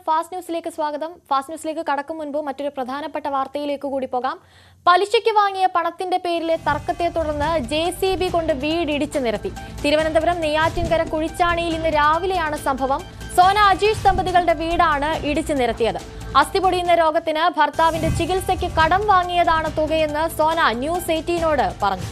Fast ന്യൂസിലേക്ക് സ്വാഗതം. Fast ന്യൂസിലേക്ക് കടക്കും മുൻപ് മറ്റൊരു പ്രധാനപ്പെട്ട വാർത്തയിലേക്ക് കൂടി പോകാം. പലിശയ്ക്ക് വാങ്ങിയ പണത്തിന്റെ പേരിലെ തർക്കത്തെ തുടർന്ന് JCB കൊണ്ട് വീട് ഇടിച്ചു നിരത്തി. തിരുവനന്തപുരം നെയ്യാറ്റിൻകര കുഴിച്ചാണിയിൽ ഇന്ന് രാവിലെയാണ് സംഭവം. സോന അജീഷ് ദമ്പതികളുടെ വീടാണ് ഇടിച്ചു നിരത്തിയത്. അസ്ഥി പൊടിയുന്ന രോഗത്തിന് ഭർത്താവിന്റെ ചികിത്സയ്ക്ക് കടം വാങ്ങിയതാണ് തുകയെന്ന് സോന ന്യൂസ് 18നോട് പറഞ്ഞു.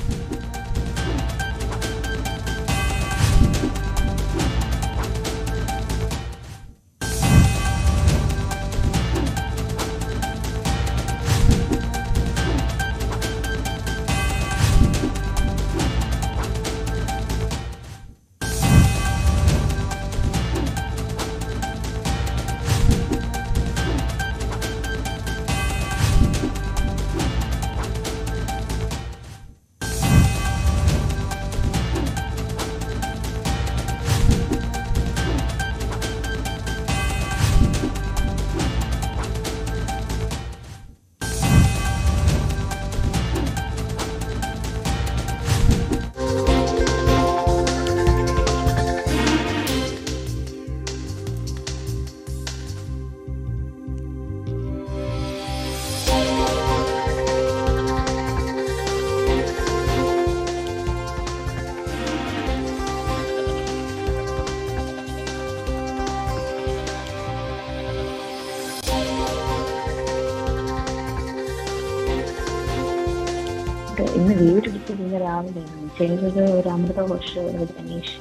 ഇന്ന് വീടെടുത്ത് ഇന്ന് രാവിലെയാണ് ചെയ്തത്. ഒരു അമൃതഘോഷ് ഒരു ഗണേഷ്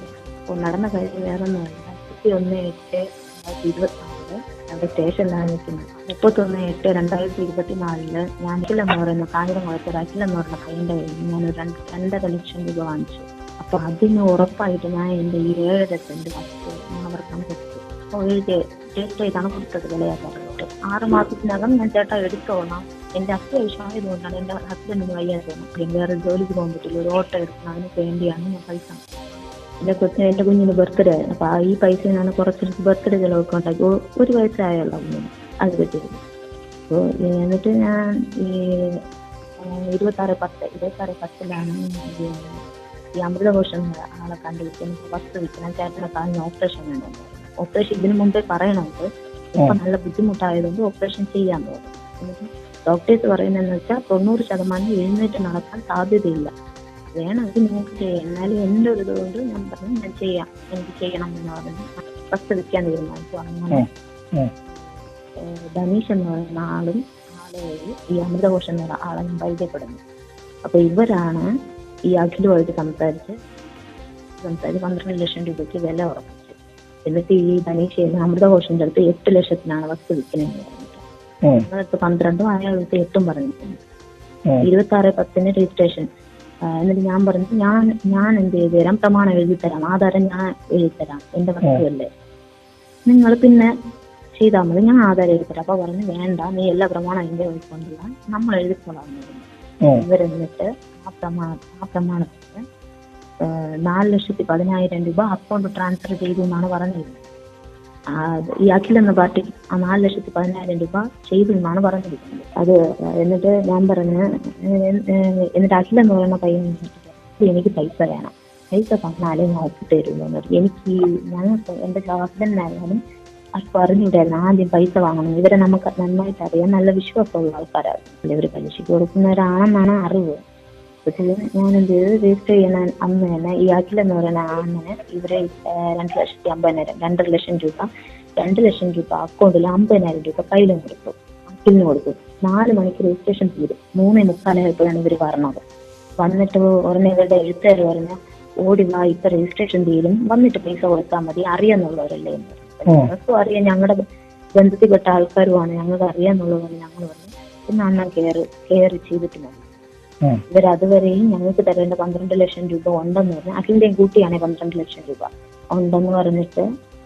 നടന്ന കാര്യം വേറൊന്നുമല്ല. 31/8/2024 അവിടെ സ്റ്റേഷനിലാണ് നിൽക്കുന്നത്. 31/8/2024 ഞാൻ അഖിൽ എന്ന് പറയുന്ന കാഞ്ഞിരംകുളത്ത് അഖിൽ എന്ന് പറയുന്ന പയ്യന്റെ കയ്യിൽ ഞാനൊരു 2.5 ലക്ഷം രൂപ വാങ്ങിച്ചു. അപ്പൊ അതിന് ഉറപ്പായിട്ട് ഞാൻ എന്റെ ഈ 7 സെന്റ് വസ്തു അവർക്കാണ് കൊടുത്തു. അപ്പോൾ രജിസ്റ്റർ ചെയ്താണ് കൊടുത്തത് വിലയാക്കാറുണ്ട്. 6 മാസത്തിനകം ഞാൻ ചേട്ടാ എടുത്തോളാം, എന്റെ അത്യാവശ്യമായതുകൊണ്ടാണ്. എന്റെ ഹസ്ബൻഡിന് വയ്യാതെ തോന്നും, വേറെ ജോലിക്ക് പോകാൻ പറ്റില്ല, ഒരു ഓട്ടോ എടുക്കണം, അതിന് വേണ്ടിയാണ് ഞാൻ പൈസ. എന്റെ കുഞ്ഞിന് ബർത്ത്ഡേ ആയിരുന്നു. അപ്പൊ ഈ പൈസ ഞാൻ കുറച്ചെടുത്ത് ബർത്ത്ഡേ ചിലവൊക്കെ ഉണ്ടാക്കി. 1 വയസ്സായുള്ള കുഞ്ഞിന് അത് പറ്റിയിരുന്നു. അപ്പോൾ എന്നിട്ട് ഞാൻ ഈ 26/10/26 ഈ അമൃതഘോഷം ആളെ കണ്ടുപിടിക്കാൻ വസ്തു വിൽക്കണം. ചേട്ടനെ കാലിന് ഓപ്പറേഷൻ വേണമെന്ന് പറഞ്ഞു. ഓപ്പറേഷൻ ഇതിനു മുമ്പേ പറയണമുണ്ട്. ഇപ്പൊ നല്ല ബുദ്ധിമുട്ടായതുകൊണ്ട് ഓപ്പറേഷൻ ചെയ്യാൻ പോകും. എന്നിട്ട് ഡോക്ടേഴ്സ് പറയുന്നതെന്ന് വെച്ചാൽ 90% എഴുന്നേറ്റ് നടക്കാൻ സാധ്യതയില്ല. വേണമെങ്കിൽ നിങ്ങൾക്ക് ചെയ്യാം, എന്നാലും എൻ്റെ ഒരു ഇതുകൊണ്ട് ഞാൻ പറഞ്ഞു ഞാൻ ചെയ്യാം, എനിക്ക് ചെയ്യണം എന്ന് പറഞ്ഞു വസ്തു വിൽക്കാൻ തീരുമാനിച്ചു. അങ്ങനെ ധനീഷ് എന്ന് പറയുന്ന ആള് ഈ അമൃതഘോഷം എന്ന ആളെ ഞാൻ പരിചയപ്പെടുന്നു. അപ്പൊ ഇവരാണ് ഈ അഖിലുമായിട്ട് സംസാരിച്ച് 12 ലക്ഷം രൂപയ്ക്ക് വില ഉറപ്പിച്ചു. എന്നിട്ട് ഈ ധനീഷ് അമൃതഘോഷിന്റെ അടുത്ത് 8 ലക്ഷത്തിനാണ് വസ്തു വിൽക്കുന്നതെന്ന് പറഞ്ഞിട്ട് ഞങ്ങളടുത്ത് 12 അയാൾക്ക് 8 പറഞ്ഞിട്ടുണ്ട്. 26/10 രജിസ്ട്രേഷൻ. എന്നിട്ട് ഞാൻ പറഞ്ഞു ഞാൻ എന്ത് ചെയ്തു തരാം, പ്രമാണം എഴുതി തരാം, ആധാരം ഞാൻ എഴുതി തരാം, എന്റെ വസ്തുവല്ലേ, നിങ്ങൾ പിന്നെ ചെയ്താൽ മതി, ഞാൻ ആധാരം എഴുതി തരാം. അപ്പൊ പറഞ്ഞു വേണ്ട, നീ എല്ലാ പ്രമാണം എന്റെ കൊണ്ടുള്ള നമ്മൾ എഴുതിക്കൊള്ളാൻ പറഞ്ഞു. ഇവരെന്നിട്ട് ആ പ്രമാണത്തിന് 4,10,000 രൂപ അക്കൗണ്ട് ട്രാൻസ്ഫർ ചെയ്തു എന്നാണ് പറഞ്ഞിരുന്നത്. ഈ അഖിൽ എന്ന പാർട്ടി ആ 4,10,000 രൂപ ചെയ്തു എന്നാണ് പറഞ്ഞിരിക്കുന്നത്. അത് എന്നിട്ട് ഞാൻ പറഞ്ഞ് എന്നിട്ട് അഖിൽ എന്ന് പറയുന്ന പയ്യൻ എനിക്ക് പൈസ വേണം, പൈസ തന്നാലേ ഞാൻ ഒപ്പിട്ട് തരുമെന്ന് പറഞ്ഞു. എനിക്ക് ഞങ്ങൾക്ക് എന്റെ ഹസ്ബൻഡിനായാലും അത് പറഞ്ഞിട്ടായിരുന്നു ആദ്യം പൈസ വാങ്ങണം. ഇവരെ നമുക്ക് നന്നായിട്ട് അറിയാം, നല്ല വിശ്വാസമുള്ള ആൾക്കാരാണ്. ഇവർ പലിശയ്ക്ക് കൊടുക്കുന്നവരാണെന്നാണ് അറിവ്. പക്ഷേ ഞാൻ എന്ത് ചെയ്ത് രജിസ്റ്റർ ചെയ്യുന്ന അന്ന് തന്നെ ഈ അഖിൽ എന്ന് പറയുന്ന അണ്ണന് ഇവരെ 2,50,000 2 ലക്ഷം രൂപ 2 ലക്ഷം രൂപ അക്കൗണ്ടിൽ 50,000 രൂപ കയ്യിലും കൊടുത്തു, അഖിലിന് കൊടുത്തു. 4 മണിക്ക് രജിസ്ട്രേഷൻ തീരും. 3:45 ഇവര് പറഞ്ഞത്. വന്നിട്ട് ഉടനെ ഇവരുടെ എഴുത്തുകാർ പറഞ്ഞ ഓടി വാ, ഇപ്പൊ രജിസ്ട്രേഷൻ തീരും, വന്നിട്ട് പൈസ കൊടുത്താൽ മതി, അറിയാന്നുള്ളവരല്ലേ എന്ന് പറഞ്ഞു. ഞങ്ങൾക്കും അറിയാം, ഞങ്ങളുടെ ബന്ധത്തിൽപ്പെട്ട ആൾക്കാരുമാണ്, ഞങ്ങൾക്ക് അറിയാന്നുള്ളവർ ഞങ്ങൾ പറഞ്ഞു. പിന്നെ അണ്ണൻ കെയർ ചെയ്തിട്ട് മതി. ഇവരതുവരെയും ഞങ്ങൾക്ക് തരേണ്ട 12 ലക്ഷം രൂപ ഉണ്ടെന്ന് പറഞ്ഞു. അഖിലിന്റെയും കൂട്ടിയാണ് 12 ലക്ഷം രൂപ ഉണ്ടെന്ന് പറഞ്ഞിട്ട്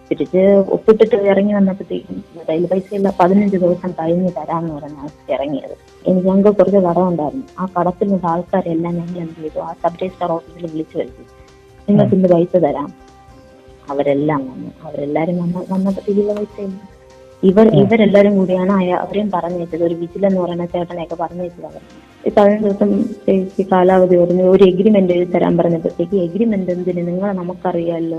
തിരിച്ച് ഒപ്പിട്ടിട്ട് ഇറങ്ങി വന്നപ്പോഴത്തേക്കും കയ്യിൽ പൈസ ഇല്ല. 15 ദിവസം കഴിഞ്ഞ് തരാമെന്ന് പറഞ്ഞാൽ ഇറങ്ങിയത്. ഞങ്ങൾക്ക് കുറച്ച് കടമുണ്ടായിരുന്നു. ആ കടത്തിലുള്ള ആൾക്കാരെല്ലാം ഞങ്ങൾ എന്ത് ചെയ്തു, ആ സബ് രജിസ്ട്രാർ ഓഫീസിൽ വിളിച്ചു വരുത്തി, നിങ്ങൾക്ക് ഇന്ന് പൈസ തരാം. അവരെല്ലാം അവരെല്ലാരും വന്നപ്പോഴത്തേക്കുള്ള പൈസ ഇല്ല. ഇവരെല്ലാരും കൂടിയാണ് അവരെയും പറഞ്ഞേച്ചത്. ഒരു വിജിലെന്ന് പറയുന്ന ചേട്ടനെയൊക്കെ പറഞ്ഞേച്ചത് അവർ. 15 ദിവസം കാലാവധി പറഞ്ഞു. ഒരു എഗ്രിമെന്റ് എഴുതി തരാൻ പറഞ്ഞപ്പോഴത്തേക്ക് എഗ്രിമെന്റ് എന്തിന്, നിങ്ങളെ നമുക്കറിയാമല്ലോ,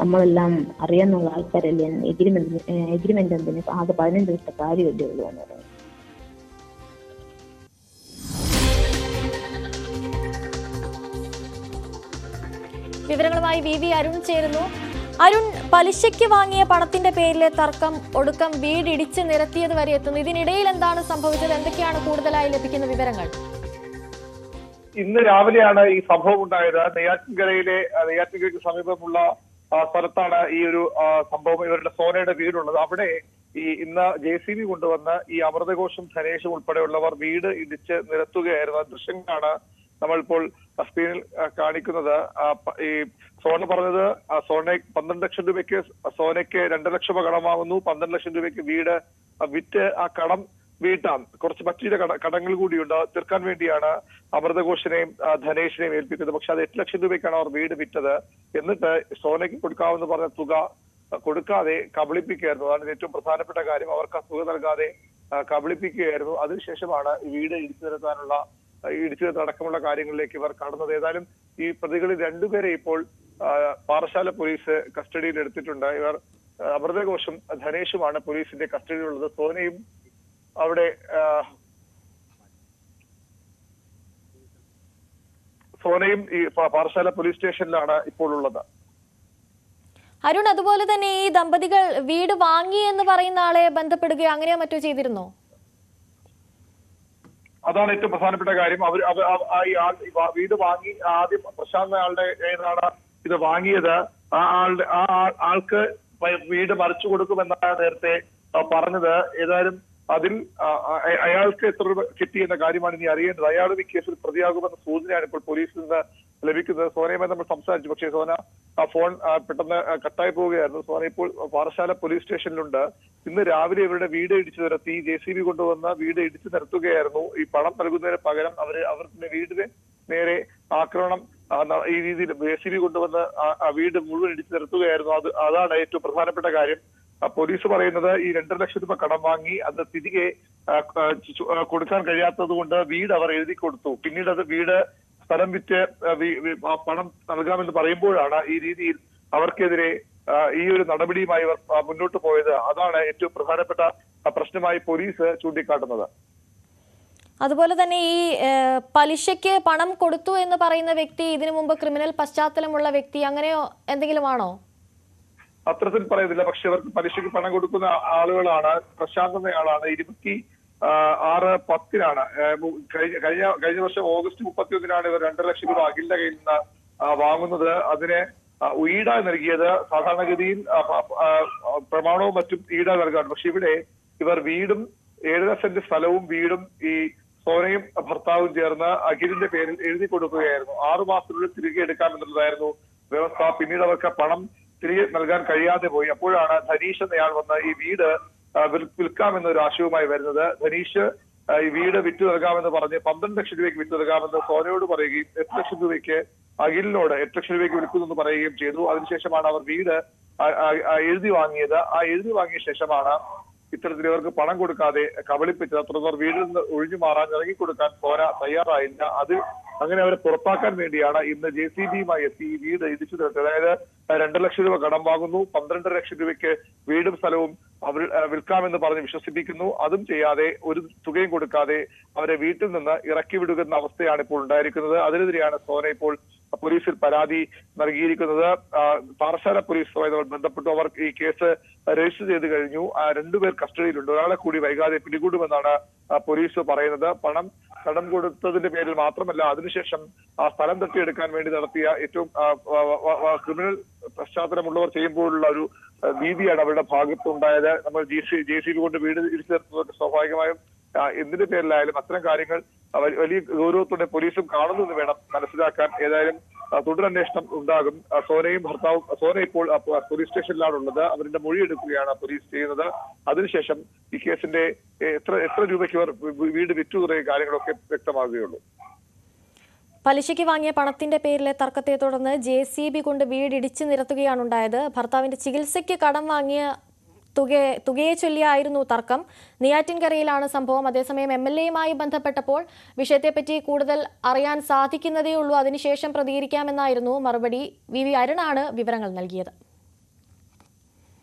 നമ്മളെല്ലാം അറിയാവുന്ന ആൾക്കാരല്ലേ, എഗ്രിമെന്റ് എന്തിന് ആകെ 15 ദിവസത്തെ കാര്യമല്ലേ ഉള്ളൂ എന്ന് പറയുന്നത്. വിവരങ്ങളുമായി വി അരുൺ ചേരുന്നു. അരുൺ, പലിശയ്ക്ക് വാങ്ങിയ പണത്തിന്റെ പേരിലെ തർക്കം ഒടുക്കം വീട് ഇടിച്ച് നിരത്തിയത് വരെ എത്തുന്നു. ഇതിനിടയിൽ എന്താണ് സംഭവിച്ചത്? എന്തൊക്കെയാണ് കൂടുതലായി ലഭിക്കുന്ന വിവരങ്ങൾ? ഇന്ന് രാവിലെയാണ് ഈ സംഭവം ഉണ്ടായത്. നെയ്യാറ്റിൻകരയ്ക്ക് സമീപമുള്ള സ്ഥലത്താണ് ഈ ഒരു സംഭവം. ഇവരുടെ സോനയുടെ വീടുള്ളത്. അവിടെ ഇന്ന് JCB കൊണ്ടുവന്ന് ഈ അമൃതഘോഷും ധനേഷും ഉൾപ്പെടെയുള്ളവർ വീട് ഇടിച്ച് നിരത്തുകയായിരുന്നു. ദൃശ്യങ്ങളാണ് നമ്മളിപ്പോൾ സ്ക്രീനിൽ കാണിക്കുന്നത്. ഈ സോന പറഞ്ഞത് സോന 12 ലക്ഷം രൂപയ്ക്ക് സോനയ്ക്ക് 2 ലക്ഷം രൂപ കടം വാങ്ങുന്നു. 12 ലക്ഷം രൂപയ്ക്ക് വീട് വിറ്റ് ആ കടം വീട്ടാൻ കുറച്ച് മറ്റു കടങ്ങൾ കൂടിയുണ്ട്. തീർക്കാൻ വേണ്ടിയാണ് അമൃതഘോഷിനെയും ധനേഷിനെയും ഏൽപ്പിക്കുന്നത്. പക്ഷെ അത് 8 ലക്ഷം രൂപയ്ക്കാണ് അവർ വീട് വിറ്റത്. എന്നിട്ട് സോനയ്ക്ക് കൊടുക്കാമെന്ന് പറഞ്ഞ തുക കൊടുക്കാതെ കബളിപ്പിക്കുകയായിരുന്നു. അതാണ് ഏറ്റവും പ്രധാനപ്പെട്ട കാര്യം. അവർക്ക് ആ തുക നൽകാതെ കബളിപ്പിക്കുകയായിരുന്നു. അതിനുശേഷമാണ് വീട് ഇടിച്ചു നിരത്തടക്കമുള്ള കാര്യങ്ങളിലേക്ക് ഇവർ കടന്നത്. ഏതായാലും ഈ പ്രതികളിൽ 2 പേരെ ഇപ്പോൾ പാറശാല പോലീസ് കസ്റ്റഡിയിൽ എടുത്തിട്ടുണ്ട്. ഇവർ അമൃതഘോഷും ധനേഷുമാണ് പോലീസിന്റെ കസ്റ്റഡിയിലുള്ളത്. സോനയും അവിടെ ഈ പാറശാല പോലീസ് സ്റ്റേഷനിലാണ് ഇപ്പോൾ ഉള്ളത്. അരുൺ, അതുപോലെ തന്നെ ഈ ദമ്പതികൾ വീട് വാങ്ങി എന്ന് പറയുന്ന ആളെ ബന്ധപ്പെടുകയോ അങ്ങനെയോ മറ്റോ ചെയ്തിരുന്നോ? അതാണ് ഏറ്റവും പ്രധാനപ്പെട്ട കാര്യം. വീട് വാങ്ങി ആദ്യം പ്രശാന്ത് ആളുടെ ഏതാണ് ഇത് വാങ്ങിയത്. ആൾക്ക് വീട് മറിച്ചു കൊടുക്കുമെന്നാണ് നേരത്തെ പറഞ്ഞത്. ഏതായാലും അതിൽ അയാൾക്ക് എത്ര രൂപ കിട്ടിയെന്ന കാര്യമാണ് ഇനി അറിയേണ്ടത്. അയാളും ഈ കേസിൽ പ്രതിയാകുമെന്ന സൂചനയാണ് ഇപ്പോൾ പോലീസിൽ നിന്ന് ലഭിക്കുന്നത്. സോനയുമായി നമ്മൾ സംസാരിച്ചു. പക്ഷേ സോന ഫോൺ പെട്ടെന്ന് കട്ടായി പോവുകയായിരുന്നു. സോന ഇപ്പോൾ പാറശാല പോലീസ് സ്റ്റേഷനിലുണ്ട്. ഇന്ന് രാവിലെ ഇവരുടെ വീട് ഇടിച്ചു നിരത്തി JCB കൊണ്ടുവന്ന് വീട് ഇടിച്ചു നിരത്തുകയായിരുന്നു. ഈ പണം നൽകുന്നതിന് പകരം അവരുടെ വീടിന് നേരെ ആക്രമണം ഈ രീതിയിൽ JCB കൊണ്ടുവന്ന് ആ വീട് മുഴുവൻ ഇടിച്ചു നിരത്തുകയായിരുന്നു. അതാണ് ഏറ്റവും പ്രധാനപ്പെട്ട കാര്യം. പോലീസ് പറയുന്നത് ഈ 2 ലക്ഷം രൂപ കടം വാങ്ങി അത് തിരികെ കൊടുക്കാൻ കഴിയാത്തത് കൊണ്ട് വീട് അവർ എഴുതി കൊടുത്തു. പിന്നീട് അത് വീട് സ്ഥലം വിറ്റ് പണം നൽകാമെന്ന് പറയുമ്പോഴാണ് ഈ രീതിയിൽ അവർക്കെതിരെ ഈ ഒരു നടപടിയുമായി ഇവർ മുന്നോട്ട് പോയത്. അതാണ് ഏറ്റവും പ്രധാനപ്പെട്ട പ്രശ്നമായി പോലീസ് ചൂണ്ടിക്കാട്ടുന്നത്. അതുപോലെ തന്നെ ഈ പലിശയ്ക്ക് പണം കൊടുത്തു എന്ന് പറയുന്ന വ്യക്തി ഇതിനു മുമ്പ് ക്രിമിനൽ പശ്ചാത്തലമുള്ള വ്യക്തി അങ്ങനെയോ എന്തെങ്കിലും ആണോ? അത്തരത്തിൽ പറയുന്നില്ല. പക്ഷെ അവർക്ക് പലിശയ്ക്ക് പണം കൊടുക്കുന്ന ആളുകളാണ്. പ്രശാന്ത് എന്നയാളാണ് 26/10 കഴിഞ്ഞ വർഷം ഓഗസ്റ്റ് 31 ഇവർ 2 ലക്ഷം രൂപ അഖിലിന്റെ കയ്യിൽ നിന്ന് വാങ്ങുന്നത്. അതിന് ഈടായി നൽകിയത് സാധാരണഗതിയിൽ പ്രമാണവും മറ്റും ഈടായി നൽകാറുണ്ട്. പക്ഷെ ഇവിടെ ഇവർ വീടും 7 സെന്റ് സ്ഥലവും വീടും ഈ സോനയും ഭർത്താവും ചേർന്ന് അഖിലിന്റെ പേരിൽ എഴുതി കൊടുക്കുകയായിരുന്നു. 6 മാസത്തിനുള്ളിൽ തിരികെ എടുക്കാമെന്നുള്ളതായിരുന്നു വ്യവസ്ഥ. പിന്നീട് അവർക്ക് പണം തിരികെ നൽകാൻ കഴിയാതെ പോയി. അപ്പോഴാണ് ധനീഷ് എന്നയാൾ വന്ന് ഈ വീട് വിൽക്കാമെന്നൊരു ആശയവുമായി വരുന്നത്. ധനീഷ് ഈ വീട് വിറ്റു നൽകാമെന്ന് പറഞ്ഞ് 12 ലക്ഷം രൂപയ്ക്ക് വിറ്റു നൽകാമെന്ന് സോനയോട് പറയുകയും 8 ലക്ഷം രൂപയ്ക്ക് അഖിലിനോട് 8 ലക്ഷം രൂപയ്ക്ക് വിൽക്കുമെന്ന് പറയുകയും ചെയ്തു. അതിനുശേഷമാണ് അവർ വീട് എഴുതി വാങ്ങിയത്. ആ എഴുതി വാങ്ങിയ ശേഷമാണ് ഇത്തരത്തിൽ ഇവർക്ക് പണം കൊടുക്കാതെ കബളിപ്പിച്ചത്. തുടർന്ന് വീട്ടിൽ നിന്ന് ഒഴിഞ്ഞു മാറാൻ ഇറങ്ങിക്കൊടുക്കാൻ സോന തയ്യാറായില്ല. അങ്ങനെ അവരെ പുറത്താക്കാൻ വേണ്ടിയാണ് ഇന്ന് JCBയുമായി എത്തി ഈ വീട് ഇടിച്ചു നിരത്തിയത്. അതായത് 2 ലക്ഷം രൂപ കടം വാങ്ങുന്നു, 12 ലക്ഷം രൂപയ്ക്ക് വീടും സ്ഥലവും അവർ വിൽക്കാമെന്ന് പറഞ്ഞ് വിശ്വസിപ്പിക്കുന്നു. അതും ചെയ്യാതെ ഒരു തുകയും കൊടുക്കാതെ അവരെ വീട്ടിൽ നിന്ന് ഇറക്കി വിടുന്ന അവസ്ഥയാണ് ഇപ്പോൾ ഉണ്ടായിരിക്കുന്നത്. അതിനെതിരെയാണ് സോന ഇപ്പോൾ പോലീസിൽ പരാതി നൽകിയിരിക്കുന്നത്. പാറശാല പോലീസുമായി നമ്മൾ ബന്ധപ്പെട്ടു. അവർ ഈ കേസ് രജിസ്റ്റർ ചെയ്ത് കഴിഞ്ഞു. 2 പേർ കസ്റ്റഡിയിലുണ്ട്. ഒരാളെ കൂടി വൈകാതെ പിടികൂടുമെന്നാണ് പോലീസ് പറയുന്നത്. പണം കടം കൊടുത്തതിന്റെ പേരിൽ മാത്രമല്ല, അതിനുശേഷം ആ സ്ഥലം തട്ടിയെടുക്കാൻ വേണ്ടി നടത്തിയ ഏറ്റവും ക്രിമിനൽ പശ്ചാത്തലമുള്ളവർ ചെയ്യുമ്പോഴുള്ള ഒരു ഭീതിയാണ് അവരുടെ ഭാഗത്തുണ്ടായത്. നമ്മൾ JCB കൊണ്ട് വീട് ഇടിച്ചു നിർത്തുന്നതൊക്കെ സ്വാഭാവികമായും എന്തിന്റെ പേരിലായാലും അത്തരം കാര്യങ്ങൾ വലിയ ഗൗരവത്തോടെ പോലീസും കാണുന്നു വേണം മനസ്സിലാക്കാൻ. ഏതായാലും തുടരന്വേഷണം ഉണ്ടാകും. സോനയും ഭർത്താവും സോന ഇപ്പോൾ പോലീസ് സ്റ്റേഷനിലാണുള്ളത്. അവരുടെ മൊഴിയെടുക്കുകയാണ് പോലീസ് ചെയ്യുന്നത്. അതിനുശേഷം ഈ കേസിന്റെ എത്ര രൂപയ്ക്ക് അവർ വീട് വിറ്റു തുടങ്ങിയ കാര്യങ്ങളൊക്കെ വ്യക്തമാകുകയുള്ളൂ. പലിശയ്ക്ക് വാങ്ങിയ പണത്തിന്റെ പേരിലെ തർക്കത്തെ തുടർന്ന് JCB കൊണ്ട് വീട് ഇടിച്ചു നിരത്തുകയാണ് ഉണ്ടായത്. ഭർത്താവിന്റെ ചികിത്സയ്ക്ക് കടം വാങ്ങിയ തുകയെ ചൊല്ലിയായിരുന്നു തർക്ം. നെയ്യാറ്റിൻകരയിലാണ് സംഭവം. അതേസമയം MLAയുമായി ബന്ധപ്പെട്ടപ്പോൾ വിഷയത്തെപ്പറ്റി കൂടുതൽ അറിയാൻ സാധിക്കുന്നതേ ഉള്ളൂ, അതിനുശേഷം പ്രതികരിക്കാമെന്നായിരുന്നു മറുപടി. വി അരുണാണ് വിവരങ്ങൾ നൽകിയത്.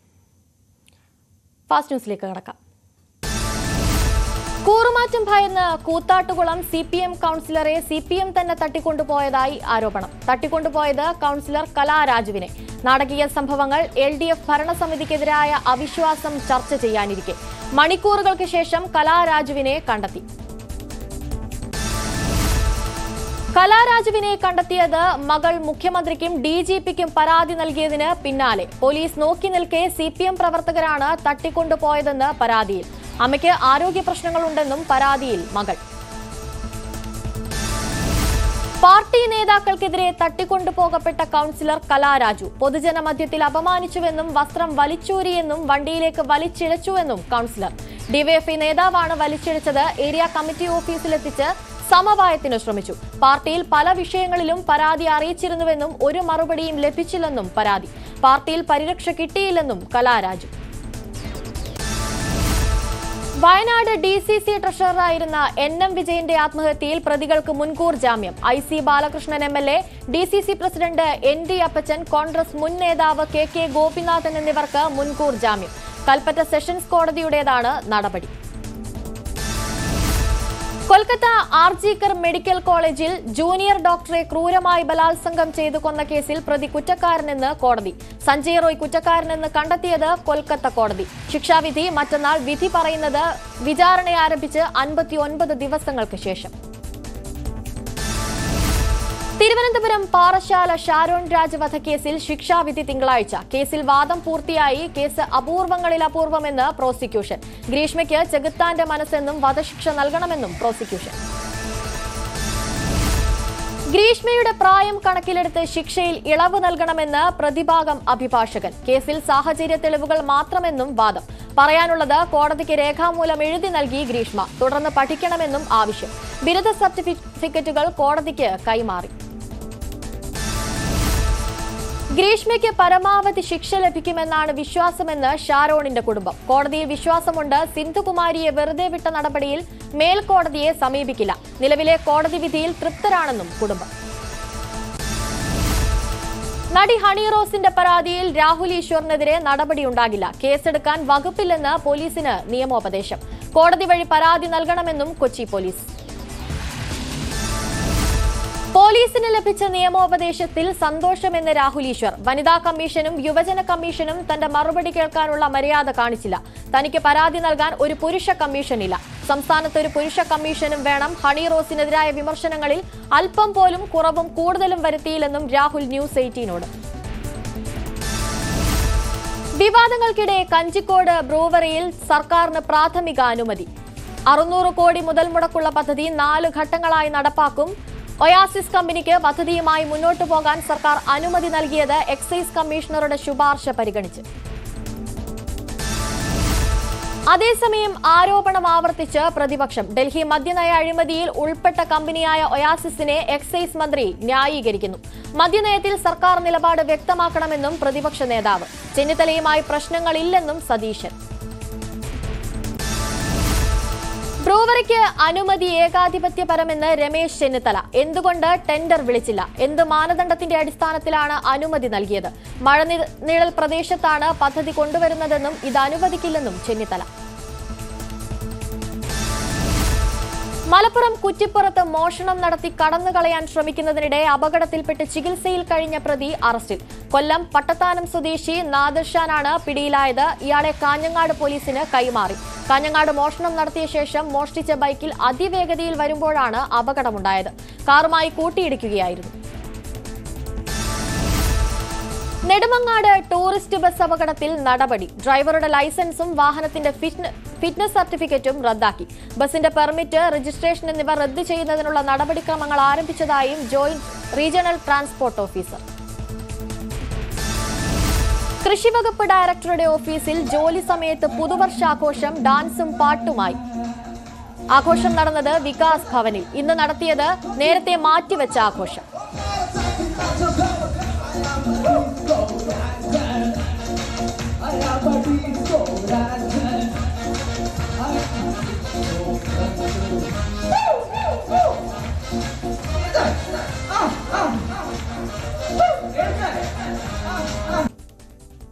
ഫാസ്റ്റ് ന്യൂസിലേക്ക് കടക്കാം. കൂറുമാറ്റം ഭയന്ന് കൂത്താട്ടുകുളം CPM കൗൺസിലറെ CPM തന്നെ തട്ടിക്കൊണ്ടുപോയതായി ആരോപണം. തട്ടിക്കൊണ്ടുപോയത് കൗൺസിലർ കലാരാജുവിനെ. നാടകീയ സംഭവങ്ങൾ LDF ഭരണസമിതിക്കെതിരായ അവിശ്വാസം ചർച്ച ചെയ്യാനിരിക്കെ മണിക്കൂറുകൾക്ക് ശേഷം കലാരാജുവിനെ കണ്ടെത്തി. കലാരാജുവിനെ കണ്ടെത്തിയത് മകൾ മുഖ്യമന്ത്രിക്കും DGPക്കും പരാതി നൽകിയതിന് പിന്നാലെ. പോലീസ് നോക്കി നിൽക്കെ CPM പ്രവർത്തകരാണ് തട്ടിക്കൊണ്ടുപോയതെന്ന് പരാതിയിൽ. അമ്മയ്ക്ക് ആരോഗ്യ പ്രശ്നങ്ങളുണ്ടെന്നും പരാതിയിൽ മകൾ. പാർട്ടി നേതാക്കൾക്കെതിരെ തട്ടിക്കൊണ്ടുപോകപ്പെട്ട കൗൺസിലർ കലാരാജു പൊതുജന മധ്യത്തിൽ അപമാനിച്ചുവെന്നും വസ്ത്രം വലിച്ചൂരിയെന്നും വണ്ടിയിലേക്ക് വലിച്ചിഴച്ചുവെന്നും കൗൺസിലർ. DYFI നേതാവാണ് വലിച്ചിഴച്ചത്. ഏരിയ കമ്മിറ്റി ഓഫീസിലെത്തിച്ച് സമവായത്തിന് ശ്രമിച്ചു. പാർട്ടിയിൽ പല വിഷയങ്ങളിലും പരാതി അറിയിച്ചിരുന്നുവെന്നും ഒരു മറുപടിയും ലഭിച്ചില്ലെന്നും പരാതി. പാർട്ടിയിൽ പരിരക്ഷ കിട്ടിയില്ലെന്നും കലാരാജു. വയനാട് DCC ട്രഷററായിരുന്ന NM വിജയന്റെ ആത്മഹത്യയിൽ പ്രതികൾക്ക് മുൻകൂർ ജാമ്യം. IC Balakrishnan MLA, DCC president ND അപ്പച്ചൻ, കോൺഗ്രസ് മുൻ നേതാവ് KK ഗോപിനാഥൻ എന്നിവർക്ക് മുൻകൂർ ജാമ്യം. കൽപ്പറ്റ സെഷൻസ് കോടതിയുടേതാണ് നടപടി. കൊൽക്കത്ത ആർജിക്കർ മെഡിക്കൽ കോളേജിൽ ജൂനിയർ ഡോക്ടറെ ക്രൂരമായി ബലാത്സംഗം ചെയ്തു കൊന്ന കേസിൽ പ്രതി കുറ്റക്കാരനെന്ന് കോടതി. സഞ്ജയ് റോയ് കുറ്റക്കാരനെന്ന് കണ്ടെത്തിയത് കൊൽക്കത്ത കോടതി. ശിക്ഷാവിധി മറ്റന്നാൾ. വിധി പറയുന്നത് വിചാരണ ആരംഭിച്ച് 59 ദിവസങ്ങൾക്ക് ശേഷം. തിരുവനന്തപുരം പാറശാല ഷാരോൺ രാജ് വധക്കേസിൽ ശിക്ഷാവിധി തിങ്കളാഴ്ച. കേസിൽ വാദം പൂർത്തിയായി. കേസ് അപൂർവങ്ങളിൽ അപൂർവമെന്ന് പ്രോസിക്യൂഷൻ. ഗ്രീഷ്മയ്ക്ക് ചെകുത്താന്റെ മനസ്സെന്നും വധശിക്ഷ നൽകണമെന്നും പ്രോസിക്യൂഷൻ. ഗ്രീഷ്മയുടെ പ്രായം കണക്കിലെടുത്ത് ശിക്ഷയിൽ ഇളവ് നൽകണമെന്ന് പ്രതിഭാഗം അഭിഭാഷകൻ. കേസിൽ സാഹചര്യ തെളിവുകൾ മാത്രമെന്നും വാദം. പറയാനുള്ളത് കോടതിക്ക് രേഖാമൂലം എഴുതി നൽകി ഗ്രീഷ്മ. തുടർന്ന് പഠിക്കണമെന്നും ആവശ്യം. ബിരുദ സർട്ടിഫിക്കറ്റുകൾ കോടതിക്ക് കൈമാറി. ഗ്രീഷ്മയ്ക്ക് പരമാവധി ശിക്ഷ ലഭിക്കുമെന്നാണ് വിശ്വാസമെന്ന് ഷാരോണിന്റെ കുടുംബം. കോടതിയിൽ വിശ്വാസമുണ്ട്. സിന്ധുകുമാരിയെ വെറുതെ വിട്ട നടപടിയിൽ മേൽക്കോടതിയെ സമീപിക്കില്ല. നിലവിലെ കോടതി വിധിയിൽ തൃപ്തരാണെന്നും കുടുംബം. നടി ഹണി റോസിന്റെ പരാതിയിൽ രാഹുൽ ഈശ്വറിനെതിരെ നടപടിയുണ്ടാകില്ല. കേസെടുക്കാൻ വകുപ്പില്ലെന്ന് പോലീസിന് നിയമോപദേശം. കോടതി വഴി പരാതി നൽകണമെന്നും കൊച്ചി പോലീസ്. പോലീസിന് ലഭിച്ച നിയമോപദേശത്തിൽ സന്തോഷമെന്ന് രാഹുൽ ഈശ്വർ. വനിതാ കമ്മീഷനും യുവജന കമ്മീഷനും തന്റെ മറുപടി കേൾക്കാനുള്ള മര്യാദ കാണിച്ചില്ല. തനിക്ക് പരാതി നൽകാൻ ഒരു പുരുഷ കമ്മീഷനില്ല. സംസ്ഥാനത്ത് ഒരു പുരുഷ കമ്മീഷനും വേണം. ഹണി റോസിനെതിരായ വിമർശനങ്ങളിൽ അല്പം പോലും കുറവും കൂടുതലും വരുത്തിയില്ലെന്നും രാഹുൽ ന്യൂസ് 18നോട്. വിവാദങ്ങൾക്കിടെ കഞ്ചിക്കോട് ബ്രൂവറിയിൽ സർക്കാരിന് പ്രാഥമിക അനുമതി. 600 കോടി മുതൽ മുടക്കുള്ള പദ്ധതി 4 ഘട്ടങ്ങളായി നടപ്പാക്കും. ഒയാസിസ് കമ്പനിക്ക് പദ്ധതിയുമായി മുന്നോട്ടു പോകാൻ സർക്കാർ അനുമതി നൽകിയത് എക്സൈസ് കമ്മീഷണറുടെ ശുപാർശ പരിഗണിച്ച്. അതേസമയം ആരോപണം ആവർത്തിച്ച് പ്രതിപക്ഷം. ഡൽഹി മദ്യനയ അഴിമതിയിൽ ഉൾപ്പെട്ട കമ്പനിയായ ഒയാസിസിനെ എക്സൈസ് മന്ത്രി ന്യായീകരിക്കുന്നു. മദ്യനയത്തിൽ സർക്കാർ നിലപാട് വ്യക്തമാക്കണമെന്നും പ്രതിപക്ഷ നേതാവ്. ചെന്നിത്തലയുമായി പ്രശ്നങ്ങളില്ലെന്നും സതീശൻ. ബ്രൂവറിക്ക് അനുമതി ഏകാധിപത്യപരമെന്ന് രമേശ് ചെന്നിത്തല. എന്തുകൊണ്ട് ടെൻഡർ വിളിച്ചില്ല? എന്ത് മാനദണ്ഡത്തിന്റെ അടിസ്ഥാനത്തിലാണ് അനുമതി നൽകിയത്? മഴനിഴൽ പ്രദേശത്താണ് പദ്ധതി കൊണ്ടുവരുന്നതെന്നും ഇത് അനുവദിക്കില്ലെന്നും ചെന്നിത്തല. മലപ്പുറം കുറ്റിപ്പുറത്ത് മോഷണം നടത്തി കടന്നുകളയാൻ ശ്രമിക്കുന്നതിനിടെ അപകടത്തിൽപ്പെട്ട് ചികിത്സയിൽ കഴിഞ്ഞ പ്രതി അറസ്റ്റിൽ. കൊല്ലം പട്ടത്താനം സ്വദേശി നാദിർഷാനാണ് പിടിയിലായത്. ഇയാളെ കാഞ്ഞങ്ങാട് പോലീസിന് കൈമാറി. കാഞ്ഞങ്ങാട് മോഷണം നടത്തിയ ശേഷം മോഷ്ടിച്ച ബൈക്കിൽ അതിവേഗതയിൽ വരുമ്പോഴാണ് അപകടമുണ്ടായത്. കാറുമായി കൂട്ടിയിടിക്കുകയായിരുന്നു. നെടുമങ്ങാട് ടൂറിസ്റ്റ് ബസ് അപകടത്തിൽ നടപടി. ഡ്രൈവറുടെ ലൈസൻസും വാഹനത്തിന്റെ ഫിറ്റ്നസ് സർട്ടിഫിക്കറ്റും റദ്ദാക്കി. ബസിന്റെ പെർമിറ്റ്, രജിസ്ട്രേഷൻ എന്നിവ റദ്ദ് ചെയ്യുന്നതിനുള്ള നടപടിക്രമങ്ങൾ ആരംഭിച്ചതായും ജോയിന്റ് റീജിയണൽ ട്രാൻസ്പോർട്ട് ഓഫീസർ. കൃഷിവകുപ്പ് ഡയറക്ടറുടെ ഓഫീസിൽ ജോലി സമയത്ത് പുതുവർഷാഘോഷം ഡാൻസും പാട്ടുമായി. ആഘോഷം നടന്നത് വികാസ് ഭവനിൽ. ഇന്ന് നടത്തിയത് നേരത്തെ മാറ്റിവെച്ച ആഘോഷം.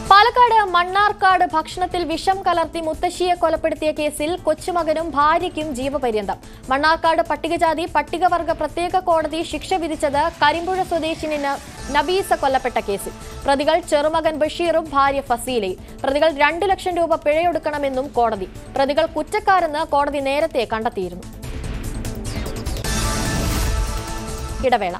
പാലക്കാട് പാലക്കാട് മണ്ണാർക്കാട് ഭക്ഷണത്തിൽ വിഷം കലർത്തി മുത്തശ്ശിയെ കൊലപ്പെടുത്തിയ കേസിൽ കൊച്ചുമകനും ഭാര്യയ്ക്കും ജീവപര്യന്തം. മണ്ണാർക്കാട് പട്ടികജാതി പട്ടികവർഗ പ്രത്യേക കോടതി ശിക്ഷ വിധിച്ചത് കരിമ്പുഴ സ്വദേശിനി നബീസ കൊല്ലപ്പെട്ട കേസിൽ. പ്രതികൾ ചെറുമകൻ ബഷീറും ഭാര്യ ഫസീലയും. പ്രതികൾ 2 ലക്ഷം രൂപ പിഴയൊടുക്കണമെന്നും കോടതി. പ്രതികൾ കുറ്റക്കാരെന്ന് കോടതി നേരത്തെ കണ്ടെത്തിയിരുന്നു. ഇടവേള.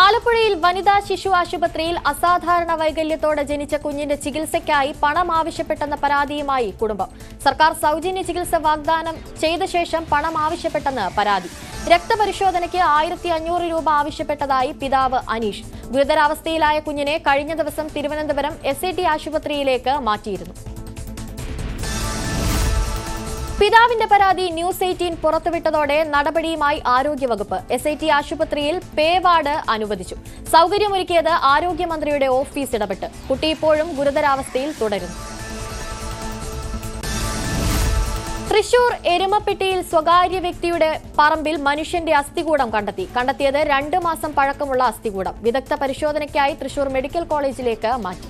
ആലപ്പുഴയിൽ വനിതാ ശിശു ആശുപത്രിയിൽ അസാധാരണ വൈകല്യത്തോടെ ജനിച്ച കുഞ്ഞിന്റെ ചികിത്സയ്ക്കായി പണം ആവശ്യപ്പെട്ടെന്ന പരാതിയുമായി കുടുംബം. സർക്കാർ സൗജന്യ ചികിത്സ വാഗ്ദാനം ചെയ്ത ശേഷം പണം ആവശ്യപ്പെട്ടെന്ന് പരാതി. രക്തപരിശോധനയ്ക്ക് 1500 രൂപ ആവശ്യപ്പെട്ടതായി പിതാവ് അനീഷ്. ഗുരുതരാവസ്ഥയിലായ കുഞ്ഞിനെ കഴിഞ്ഞ ദിവസം തിരുവനന്തപുരം SAT ആശുപത്രിയിലേക്ക് മാറ്റിയിരുന്നു. പിതാവിന്റെ പരാതി ന്യൂസ് 18 പുറത്തുവിട്ടതോടെ നടപടിയുമായി ആരോഗ്യവകുപ്പ്. SAT ആശുപത്രിയിൽ പേ വാർഡ് അനുവദിച്ചു. സൗകര്യമൊരുക്കിയത് ആരോഗ്യമന്ത്രിയുടെ ഓഫീസ് ഇടപെട്ട്. കുട്ടി ഇപ്പോഴും ഗുരുതരാവസ്ഥയിൽ തുടരുന്നു. തൃശൂർ എരുമപ്പെട്ടിയിൽ സ്വകാര്യ വ്യക്തിയുടെ പറമ്പിൽ മനുഷ്യന്റെ അസ്ഥികൂടം കണ്ടെത്തിയത് 2 മാസം പഴക്കമുള്ള അസ്ഥികൂടം. വിദഗ്ധ പരിശോധനയ്ക്കായി തൃശൂർ മെഡിക്കൽ കോളേജിലേക്ക് മാറ്റി.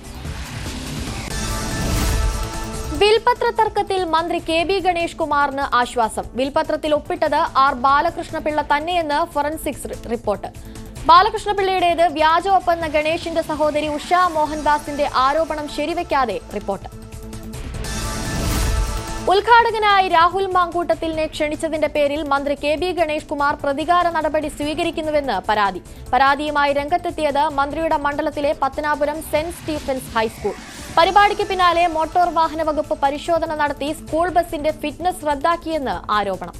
വിൽപത്ര തർക്കത്തിൽ മന്ത്രി KB ഗണേഷ് കുമാറിന് ആശ്വാസം. വിൽപത്രത്തിൽ ഒപ്പിട്ടത് R ബാലകൃഷ്ണപിള്ള തന്നെയെന്ന് ഫോറൻസിക്സ് റിപ്പോർട്ട്. ബാലകൃഷ്ണപിള്ളയുടേത് വ്യാജ ഒപ്പെന്ന ഗണേഷിന്റെ സഹോദരി ഉഷ മോഹൻദാസിന്റെ ആരോപണം ശരിവെക്കാതെ റിപ്പോർട്ട്. ഉദ്ഘാടകനായി രാഹുൽ മാങ്കൂട്ടത്തിലിനെ ക്ഷണിച്ചതിന്റെ പേരിൽ മന്ത്രി KB ഗണേഷ് കുമാർ പ്രതികാര നടപടി സ്വീകരിക്കുന്നുവെന്ന് പരാതി. പരാതിയുമായി രംഗത്തെത്തിയത് മന്ത്രിയുടെ മണ്ഡലത്തിലെ പത്തനാപുരം സെന്റ് സ്റ്റീഫൻസ് ഹൈസ്കൂൾ. പരിപാടിക്ക് പിന്നാലെ മോട്ടോർ വാഹന വകുപ്പ് പരിശോധന നടത്തി സ്കൂൾ ബസിന്റെ ഫിറ്റ്നസ് റദ്ദാക്കിയെന്ന് ആരോപണം.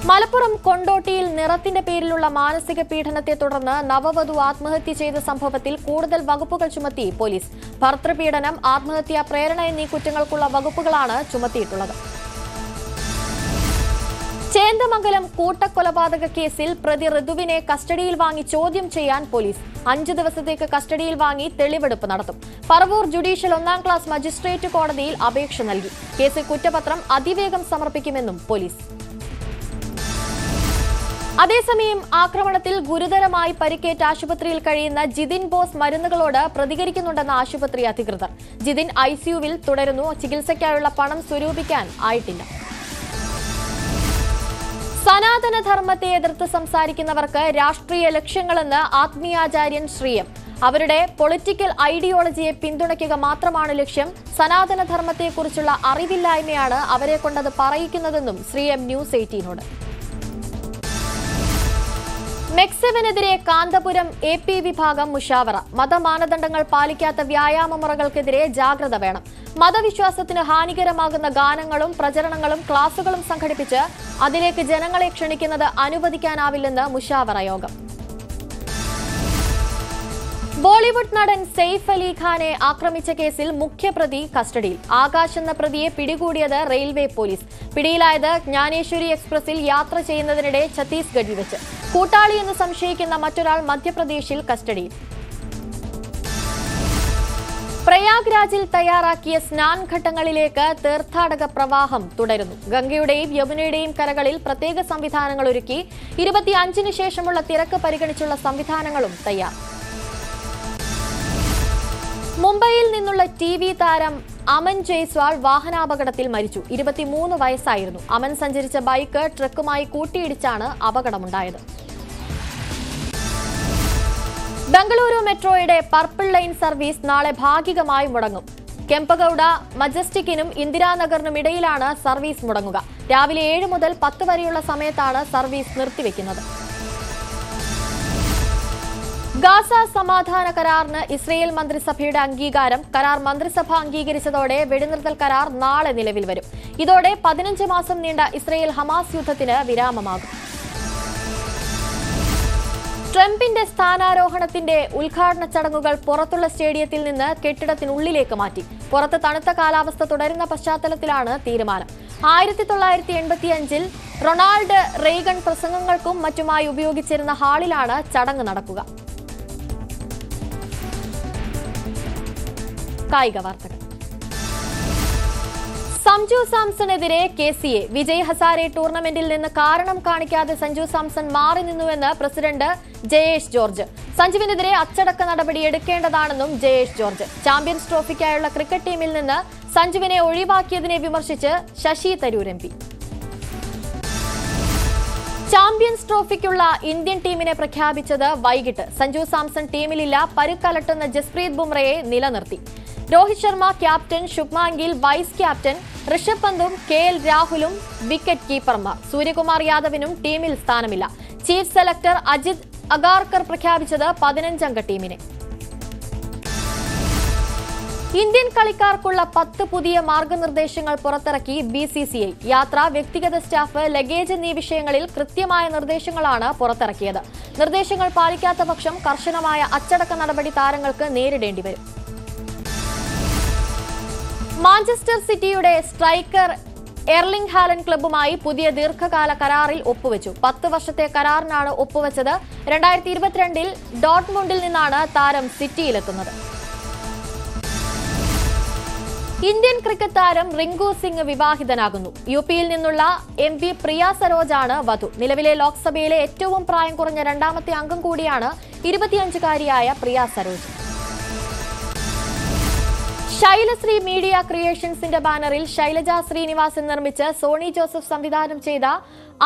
മലപ്പുറം കൊണ്ടോട്ടിയിൽ നിറത്തിന്റെ പേരിലുള്ള മാനസിക പീഡനത്തെ തുടർന്ന് നവവധു ആത്മഹത്യ ചെയ്ത സംഭവത്തിൽ കൂടുതൽ വകുപ്പുകൾ ചുമത്തി പോലീസ്. ഭർതൃപീഡനം, ആത്മഹത്യാ പ്രേരണ എന്നീ കുറ്റങ്ങൾക്കുള്ള വകുപ്പുകളാണ് ചുമത്തിയിട്ടുള്ളത്. ചേന്ദമംഗലം കൂട്ടക്കൊലപാതക കേസിൽ പ്രതി ഋതുവിനെ കസ്റ്റഡിയിൽ വാങ്ങി ചോദ്യം ചെയ്യാൻ പോലീസ്. 5 ദിവസത്തേക്ക് കസ്റ്റഡിയിൽ വാങ്ങി തെളിവെടുപ്പ് നടത്തും. പറവൂർ ജുഡീഷ്യൽ 1ാം ക്ലാസ് മജിസ്ട്രേറ്റ് കോടതിയിൽ അപേക്ഷ നൽകി. കേസിൽ കുറ്റപത്രം അതിവേഗം സമർപ്പിക്കുമെന്നും പോലീസ്. അതേസമയം ആക്രമണത്തിൽ ഗുരുതരമായി പരിക്കേറ്റ് ആശുപത്രിയിൽ കഴിയുന്ന ജിതിൻ ബോസ് മരുന്നുകളോട് പ്രതികരിക്കുന്നുണ്ടെന്ന് ആശുപത്രി അധികൃതർ. ജിതിൻ ICUവിൽ തുടരുന്നു. ചികിത്സയ്ക്കായുള്ള പണം സ്വരൂപിക്കാൻ ആയിട്ടില്ല. സനാതനധർമ്മത്തെ എതിർത്ത് സംസാരിക്കുന്നവർക്ക് രാഷ്ട്രീയ ലക്ഷ്യങ്ങളെന്ന് ആത്മീയാചാര്യൻ ശ്രീയം. അവരുടെ പൊളിറ്റിക്കൽ ഐഡിയോളജിയെ പിന്തുണയ്ക്കുക മാത്രമാണ് ലക്ഷ്യം. സനാതനധർമ്മത്തെക്കുറിച്ചുള്ള അറിവില്ലായ്മയാണ് അവരെ കൊണ്ടത് പറയിക്കുന്നതെന്നും ശ്രീയം ന്യൂസ് 18നോട്. മെക്സെവിനെതിരെ കാന്തപുരം AP വിഭാഗം മുഷാവറ. മതമാനദണ്ഡങ്ങൾ പാലിക്കാത്ത വ്യായാമ മുറകൾക്കെതിരെ ജാഗ്രത വേണം. മതവിശ്വാസത്തിന് ഹാനികരമാകുന്ന ഗാനങ്ങളും പ്രചരണങ്ങളും ക്ലാസുകളും സംഘടിപ്പിച്ച് അതിലേക്ക് ജനങ്ങളെ ക്ഷണിക്കുന്നത് അനുവദിക്കാനാവില്ലെന്ന് മുഷാവറ യോഗം. ബോളിവുഡ് നടൻ സെയ്ഫ് അലി ഖാനെ ആക്രമിച്ച കേസിൽ മുഖ്യപ്രതി കസ്റ്റഡിയിൽ. ആകാശ് എന്ന പ്രതിയെ പിടികൂടിയത് റെയിൽവേ പോലീസ്. പിടിയിലായത് ജ്ഞാനേശ്വരി എക്സ്പ്രസിൽ യാത്ര ചെയ്യുന്നതിനിടെ ഛത്തീസ്ഗഡിൽ വെച്ച്. കൂട്ടാളിയെന്ന് സംശയിക്കുന്ന മറ്റൊരാൾ മധ്യപ്രദേശിൽ കസ്റ്റഡിയിൽ. പ്രയാഗ്രാജിൽ തയ്യാറാക്കിയ സ്നാൻ ഘട്ടങ്ങളിലേക്ക് തീർത്ഥാടക പ്രവാഹം തുടരുന്നു. ഗംഗയുടെയും യമുനയുടെയും കരകളിൽ പ്രത്യേക സംവിധാനങ്ങൾ ഒരുക്കി. 25-ന് ശേഷമുള്ള തിരക്ക് പരിഗണിച്ചുള്ള സംവിധാനങ്ങളും തയ്യാർ. മുംബൈയിൽ നിന്നുള്ള TV താരം അമൻ ജയ്സ്വാൾ വാഹനാപകടത്തിൽ മരിച്ചു. 23 വയസ്സായിരുന്നു. അമൻ സഞ്ചരിച്ച ബൈക്ക് ട്രക്കുമായി കൂട്ടിയിടിച്ചാണ് അപകടമുണ്ടായത്. ബംഗളൂരു മെട്രോയുടെ പർപ്പിൾ ലൈൻ സർവീസ് നാളെ ഭാഗികമായി മുടങ്ങും. കെമ്പഗൌഡ, മജസ്റ്റിക്കിനും ഇന്ദിരാനഗറിനും ഇടയിലാണ് സർവീസ് മുടങ്ങുക. രാവിലെ 7 മുതൽ 10 വരെയുള്ള സമയത്താണ് സർവീസ് നിർത്തിവെക്കുന്നത്. ഗാസ സമാധാന കരാറിന് ഇസ്രയേൽ മന്ത്രിസഭയുടെ അംഗീകാരം. കരാർ മന്ത്രിസഭ അംഗീകരിച്ചതോടെ വെടിനിർത്തൽ കരാർ നാളെ നിലവിൽ വരും. ഇതോടെ 15 മാസം നീണ്ട ഇസ്രയേൽ ഹമാസ് യുദ്ധത്തിന് വിരാമമാകും. ട്രംപിന്റെ സ്ഥാനാരോഹണത്തിന്റെ ഉദ്ഘാടന ചടങ്ങുകൾ പുറത്തുള്ള സ്റ്റേഡിയത്തിൽ നിന്ന് കെട്ടിടത്തിനുള്ളിലേക്ക് മാറ്റി. പുറത്ത് തണുത്ത കാലാവസ്ഥ തുടരുന്ന പശ്ചാത്തലത്തിലാണ് തീരുമാനം. 1985-ൽ റൊണാൾഡ് റെയ്ഗൺ പ്രസംഗങ്ങൾക്കും മറ്റുമായി ഉപയോഗിച്ചിരുന്ന ഹാളിലാണ് ചടങ്ങ് നടക്കുക. കായിക വാർത്തകൾ. സഞ്ജു സാംസണെതിരെ KCA. വിജയ് ഹസാരെ ടൂർണമെന്റിൽ നിന്ന് കാരണം കാണിക്കാതെ സഞ്ജു സാംസൺ മാറി നിന്നുവെന്ന് പ്രസിഡന്റ് ജയേഷ് ജോർജ്. സഞ്ജുവിനെതിരെ അച്ചടക്ക നടപടി എടുക്കേണ്ടതാണെന്നും ജയേഷ് ജോർജ്. ചാമ്പ്യൻസ് ട്രോഫിക്കായുള്ള ക്രിക്കറ്റ് ടീമിൽ നിന്ന് സഞ്ജുവിനെ ഒഴിവാക്കിയതിനെ വിമർശിച്ച് ശശി തരൂർ MP. ചാമ്പ്യൻസ് ട്രോഫിക്കുള്ള ഇന്ത്യൻ ടീമിനെ പ്രഖ്യാപിച്ചത് വൈകിട്ട്. സഞ്ജു സാംസൺ ടീമിലില്ല. പരുക്കലട്ടുന്ന ജസ്പ്രീത് ബുംറയെ നിലനിർത്തി. Rohit Sharma captain, Shubman Gill vice captain, Rishabh പന്തും KL രാഹുലും വിക്കറ്റ് കീപ്പർമാർ. സൂര്യകുമാർ യാദവിനും ടീമിൽ സ്ഥാനമില്ല. ചീഫ് സെലക്ടർ അജിത് അഗാർക്കർ പ്രഖ്യാപിച്ചത് 15-അംഗ ടീമിനെ. ഇന്ത്യൻ കളിക്കാർക്കുള്ള 10 പുതിയ മാർഗനിർദ്ദേശങ്ങൾ പുറത്തിറക്കി BCCI. യാത്ര, വ്യക്തിഗത സ്റ്റാഫ്, ലഗേജ് എന്നീ വിഷയങ്ങളിൽ കൃത്യമായ നിർദ്ദേശങ്ങളാണ് പുറത്തിറക്കിയത്. നിർദ്ദേശങ്ങൾ പാലിക്കാത്ത പക്ഷം കർശനമായ അച്ചടക്ക നടപടി താരങ്ങൾക്ക് നേരിടേണ്ടി വരും. മാഞ്ചസ്റ്റർ സിറ്റിയുടെ സ്ട്രൈക്കർ എർലിംഗ് ഹാലൻഡ് ക്ലബ്ബുമായി പുതിയ ദീർഘകാല കരാറിൽ ഒപ്പുവെച്ചു. 10 വർഷത്തെ കരാറിനാണ് ഒപ്പുവെച്ചത്. 2022-ൽ ഡോട്ട്മുണ്ടിൽ നിന്നാണ് താരം സിറ്റിയിലെത്തുന്നത്. ഇന്ത്യൻ ക്രിക്കറ്റ് താരം റിങ്കു സിംഗ് വിവാഹിതനാകുന്നു. UP-യിൽ നിന്നുള്ള MP പ്രിയ സരോജാണ് വധു. നിലവിലെ ലോക്സഭയിലെ ഏറ്റവും പ്രായം കുറഞ്ഞ രണ്ടാമത്തെ അംഗം കൂടിയാണ് 25-കാരിയായ പ്രിയ സരോജ്. ശൈലശ്രീ മീഡിയ ക്രിയേഷൻസിന്റെ ബാനറിൽ ശൈലജ ശ്രീനിവാസൻ നിർമ്മിച്ച് സോണി ജോസഫ് സംവിധാനം ചെയ്ത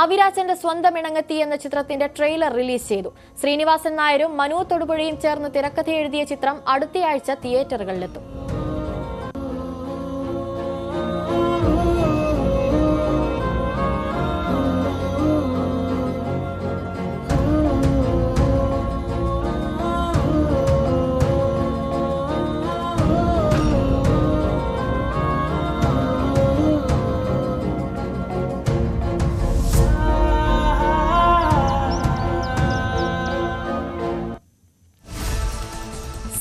അവിരാജന്റെ സ്വന്തം ഇണങ്ങത്തി എന്ന ചിത്രത്തിന്റെ ട്രെയിലർ റിലീസ് ചെയ്തു. ശ്രീനിവാസൻ നായരും മനു തൊടുപുഴയും ചേർന്ന് തിരക്കഥ എഴുതിയ ചിത്രം അടുത്തയാഴ്ച തിയേറ്ററുകളിലെത്തും.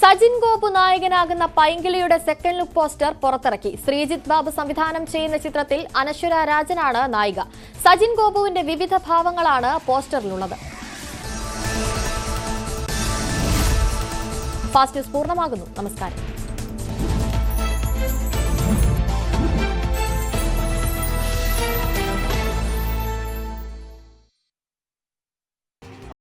സജിൻ ഗോപു നായകനാകുന്ന പൈങ്കിളിയുടെ സെക്കൻഡ് ലുക്ക് പോസ്റ്റർ പുറത്തിറക്കി. ശ്രീജിത്ത് ബാബു സംവിധാനം ചെയ്യുന്ന ചിത്രത്തിൽ അനശ്വര രാജനാണ് നായിക. സജിൻ ഗോപുവിന്റെ വിവിധ ഭാവങ്ങളാണ് പോസ്റ്ററിലുള്ളത്. ഫാസ്റ്റ് ന്യൂസ് പൂർണ്ണമാകുന്നു. നമസ്കാരം.